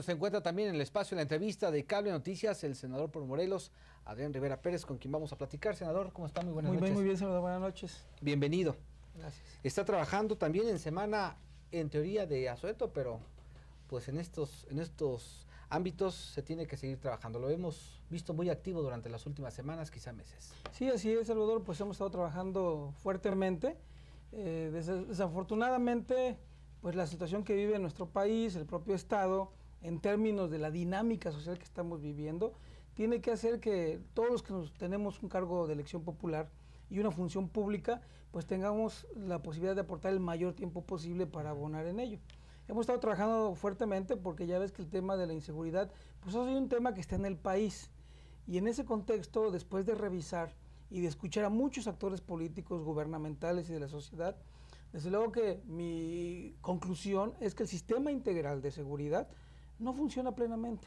Se encuentra también en el espacio, en la entrevista de Cable Noticias, el senador por Morelos, Adrián Rivera Pérez, con quien vamos a platicar. Senador, ¿cómo está? Muy buenas noches. Muy bien, senador, buenas noches. Bienvenido. Gracias. Está trabajando también en semana, en teoría, de asueto, pero pues en estos ámbitos se tiene que seguir trabajando. Lo hemos visto muy activo durante las últimas semanas, quizá meses. Sí, así es, Salvador, pues hemos estado trabajando fuertemente. Desafortunadamente, pues la situación que vive nuestro país, el propio Estado, en términos de la dinámica social que estamos viviendo, tiene que hacer que todos los que tenemos un cargo de elección popular y una función pública, pues tengamos la posibilidad de aportar el mayor tiempo posible para abonar en ello. Hemos estado trabajando fuertemente porque ya ves que el tema de la inseguridad, pues es un tema que está en el país. Y en ese contexto, después de revisar y de escuchar a muchos actores políticos, gubernamentales y de la sociedad, desde luego que mi conclusión es que el sistema integral de seguridad no funciona plenamente.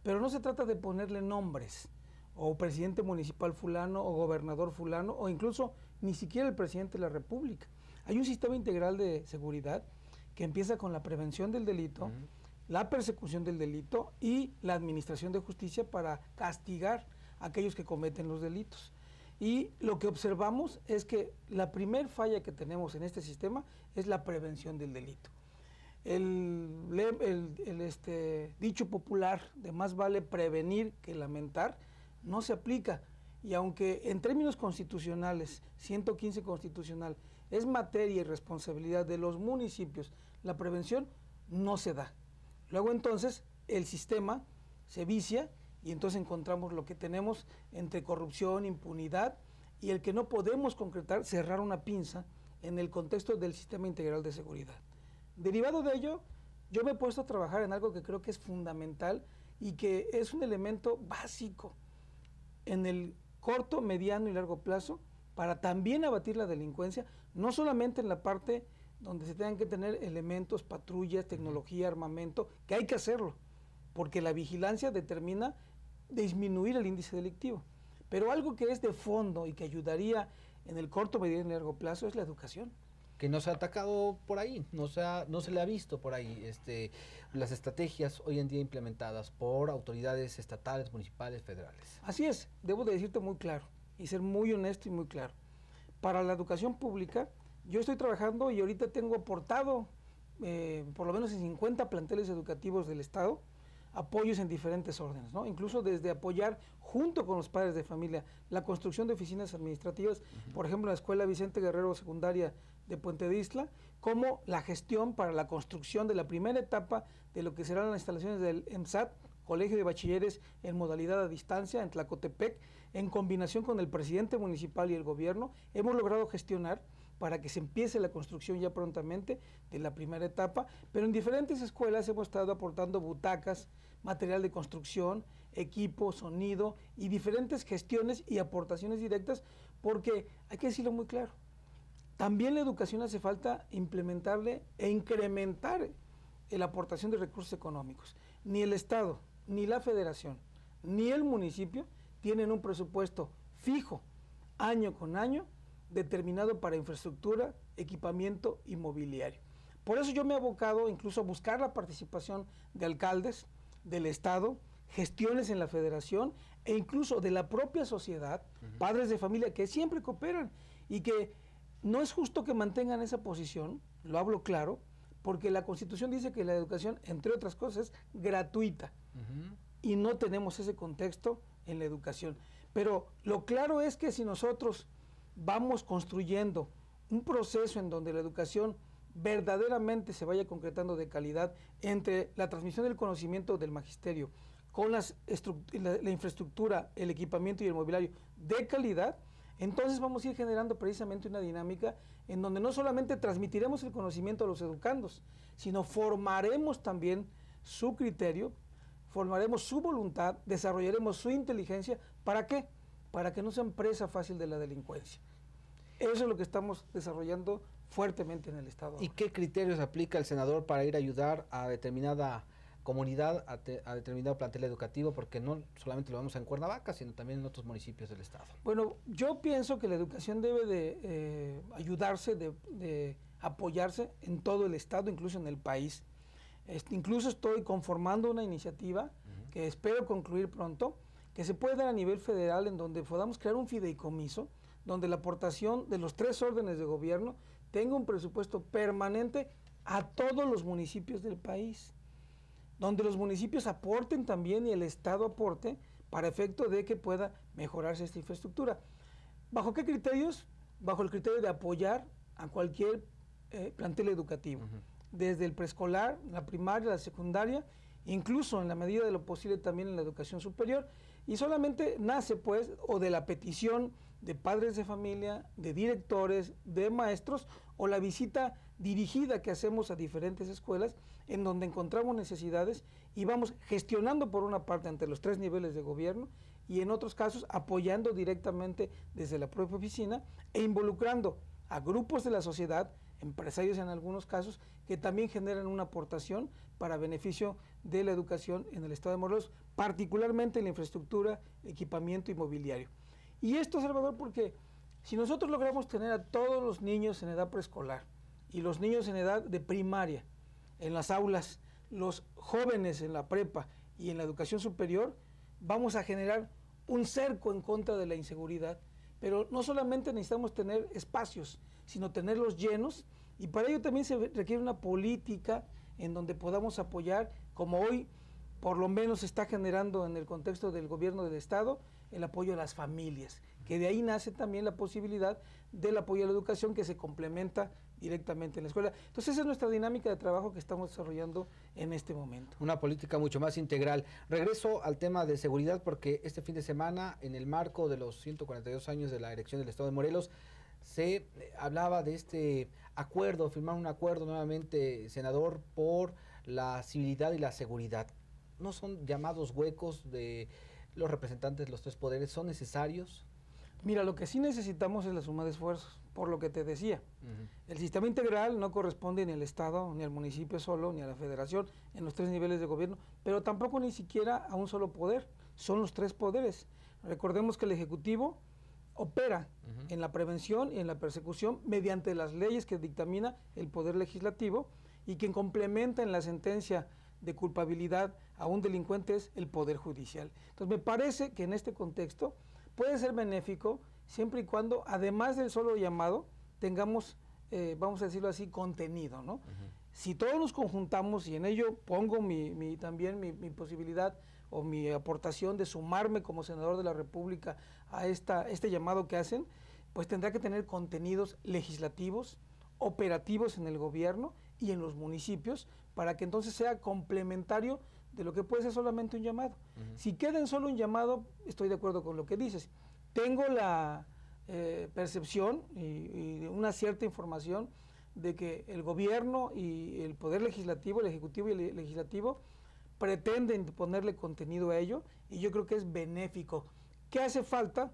Pero no se trata de ponerle nombres, o presidente municipal fulano, o gobernador fulano, o incluso ni siquiera el presidente de la República. Hay un sistema integral de seguridad que empieza con la prevención del delito, la persecución del delito y la administración de justicia para castigar a aquellos que cometen los delitos. Y lo que observamos es que la primer falla que tenemos en este sistema es la prevención del delito. El dicho popular de más vale prevenir que lamentar no se aplica, y aunque en términos constitucionales, 115 constitucional, es materia y responsabilidad de los municipios, la prevención no se da. Luego entonces el sistema se vicia y entonces encontramos lo que tenemos entre corrupción, impunidad y el que no podemos concretar, cerrar una pinza en el contexto del sistema integral de seguridad. Derivado de ello, yo me he puesto a trabajar en algo que creo que es fundamental y que es un elemento básico en el corto, mediano y largo plazo para también abatir la delincuencia, no solamente en la parte donde se tengan que tener elementos, patrullas, tecnología, armamento, que hay que hacerlo, porque la vigilancia determina disminuir el índice delictivo. Pero algo que es de fondo y que ayudaría en el corto, mediano y largo plazo es la educación. Que no se ha atacado por ahí, no se le ha visto por ahí las estrategias hoy en día implementadas por autoridades estatales, municipales, federales. Así es, debo de decirte muy claro y ser muy honesto y muy claro. Para la educación pública, yo estoy trabajando y ahorita tengo aportado por lo menos en 50 planteles educativos del Estado, apoyos en diferentes órdenes, ¿no? Incluso desde apoyar junto con los padres de familia la construcción de oficinas administrativas, por ejemplo en la Escuela Vicente Guerrero Secundaria de Puente de Isla, como la gestión para la construcción de la primera etapa de lo que serán las instalaciones del EMSAT, Colegio de Bachilleres en modalidad a distancia en Tlacotepec, en combinación con el presidente municipal y el gobierno, hemos logrado gestionar para que se empiece la construcción ya prontamente de la primera etapa, pero en diferentes escuelas hemos estado aportando butacas, material de construcción, equipo, sonido y diferentes gestiones y aportaciones directas, porque hay que decirlo muy claro, también la educación hace falta implementarle e incrementar la aportación de recursos económicos. Ni el Estado, ni la Federación, ni el municipio tienen un presupuesto fijo, año con año, determinado para infraestructura, equipamiento y mobiliario. Por eso yo me he abocado incluso a buscar la participación de alcaldes, del Estado, gestiones en la Federación e incluso de la propia sociedad, padres de familia que siempre cooperan y que no es justo que mantengan esa posición, lo hablo claro, porque la Constitución dice que la educación, entre otras cosas, es gratuita y no tenemos ese contexto en la educación. Pero lo claro es que si nosotros vamos construyendo un proceso en donde la educación verdaderamente se vaya concretando de calidad entre la transmisión del conocimiento del magisterio con la infraestructura, el equipamiento y el mobiliario de calidad, entonces vamos a ir generando precisamente una dinámica en donde no solamente transmitiremos el conocimiento a los educandos, sino formaremos también su criterio, formaremos su voluntad, desarrollaremos su inteligencia. ¿Para qué? Para que no sean presa fácil de la delincuencia. Eso es lo que estamos desarrollando fuertemente en el Estado. ¿Y qué criterios aplica el senador para ir a ayudar a determinada comunidad, a determinado plantel educativo? Porque no solamente lo vemos en Cuernavaca, sino también en otros municipios del Estado. Bueno, yo pienso que la educación debe de ayudarse, de apoyarse en todo el estado, incluso en el país. Incluso estoy conformando una iniciativa que espero concluir pronto, que se puede dar a nivel federal, en donde podamos crear un fideicomiso, donde la aportación de los 3 órdenes de gobierno tenga un presupuesto permanente a todos los municipios del país, donde los municipios aporten también y el Estado aporte para efecto de que pueda mejorarse esta infraestructura. ¿Bajo qué criterios? Bajo el criterio de apoyar a cualquier plantel educativo, desde el preescolar, la primaria, la secundaria, incluso en la medida de lo posible también en la educación superior, y solamente nace pues o de la petición de padres de familia, de directores, de maestros, o la visita dirigida que hacemos a diferentes escuelas en donde encontramos necesidades y vamos gestionando por una parte ante los 3 niveles de gobierno y en otros casos apoyando directamente desde la propia oficina e involucrando a grupos de la sociedad, empresarios en algunos casos, que también generan una aportación para beneficio de la educación en el estado de Morelos, particularmente en la infraestructura, equipamiento y mobiliario. Y esto, Salvador, porque si nosotros logramos tener a todos los niños en edad preescolar y los niños en edad de primaria en las aulas, los jóvenes en la prepa y en la educación superior, vamos a generar un cerco en contra de la inseguridad. Pero no solamente necesitamos tener espacios, sino tenerlos llenos, y para ello también se requiere una política en donde podamos apoyar, como hoy por lo menos se está generando en el contexto del gobierno del Estado, el apoyo a las familias, que de ahí nace también la posibilidad del apoyo a la educación que se complementa directamente en la escuela. Entonces esa es nuestra dinámica de trabajo que estamos desarrollando en este momento. Una política mucho más integral. Regreso al tema de seguridad porque este fin de semana, en el marco de los 142 años de la elección del Estado de Morelos, se hablaba de este acuerdo, firmar un acuerdo nuevamente, senador, por la civilidad y la seguridad. ¿No son llamados huecos de los representantes de los 3 poderes? ¿Son necesarios? Mira, lo que sí necesitamos es la suma de esfuerzos, por lo que te decía. El sistema integral no corresponde ni al Estado, ni al municipio solo, ni a la federación, en los 3 niveles de gobierno, pero tampoco ni siquiera a un solo poder, son los 3 poderes. Recordemos que el Ejecutivo opera en la prevención y en la persecución mediante las leyes que dictamina el Poder Legislativo, y quien complementa en la sentencia de culpabilidad a un delincuente es el Poder Judicial. Entonces me parece que en este contexto puede ser benéfico siempre y cuando, además del solo llamado, tengamos, vamos a decirlo así, contenido, ¿no? Si todos nos conjuntamos, y en ello pongo también mi posibilidad o mi aportación de sumarme como senador de la República a este llamado que hacen, pues tendrá que tener contenidos legislativos, operativos en el gobierno y en los municipios, para que entonces sea complementario de lo que puede ser solamente un llamado. Si queda en solo un llamado, estoy de acuerdo con lo que dices. Tengo la percepción y una cierta información de que el gobierno y el Poder Legislativo, el Ejecutivo y el Legislativo, pretenden ponerle contenido a ello, y yo creo que es benéfico. ¿Qué hace falta?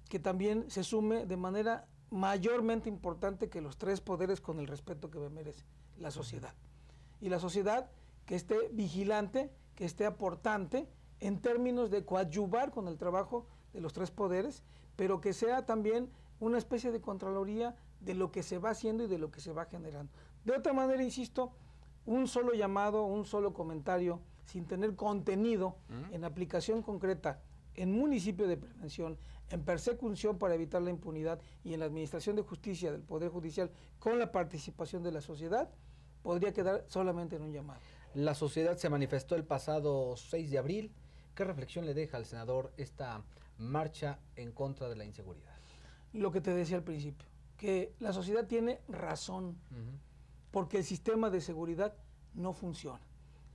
Que también se sume de manera mayormente importante que los 3 poderes, con el respeto que me merece la sociedad. Y la sociedad que esté vigilante, que esté aportante en términos de coadyuvar con el trabajo de los 3 poderes, pero que sea también una especie de contraloría de lo que se va haciendo y de lo que se va generando. De otra manera, insisto, un solo llamado, un solo comentario, sin tener contenido en aplicación concreta en municipio de prevención, en persecución para evitar la impunidad y en la administración de justicia del Poder Judicial con la participación de la sociedad, podría quedar solamente en un llamado. La sociedad se manifestó el pasado 6 de abril. ¿Qué reflexión le deja al senador esta marcha en contra de la inseguridad? Lo que te decía al principio, que la sociedad tiene razón, porque el sistema de seguridad no funciona.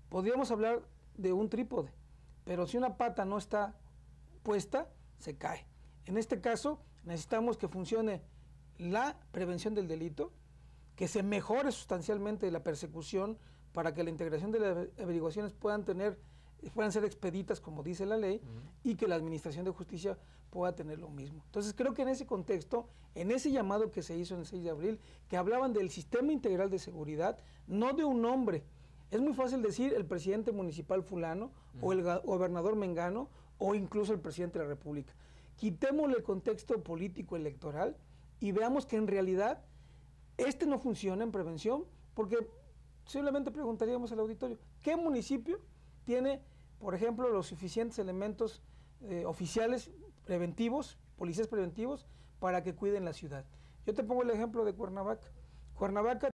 Podríamos hablar de un trípode, pero si una pata no está puesta, se cae. En este caso, necesitamos que funcione la prevención del delito, que se mejore sustancialmente la persecución para que la integración de las averiguaciones puedan ser expeditas, como dice la ley, y que la administración de justicia pueda tener lo mismo. Entonces creo que en ese contexto, en ese llamado que se hizo en el 6 de abril, que hablaban del sistema integral de seguridad, no de un nombre. Es muy fácil decir el presidente municipal fulano, o el gobernador mengano, o incluso el presidente de la República. Quitémosle el contexto político electoral y veamos que en realidad Este no funciona en prevención porque simplemente preguntaríamos al auditorio, ¿qué municipio tiene, por ejemplo, los suficientes elementos oficiales preventivos, policías preventivos, para que cuiden la ciudad? Yo te pongo el ejemplo de Cuernavaca. Cuernavaca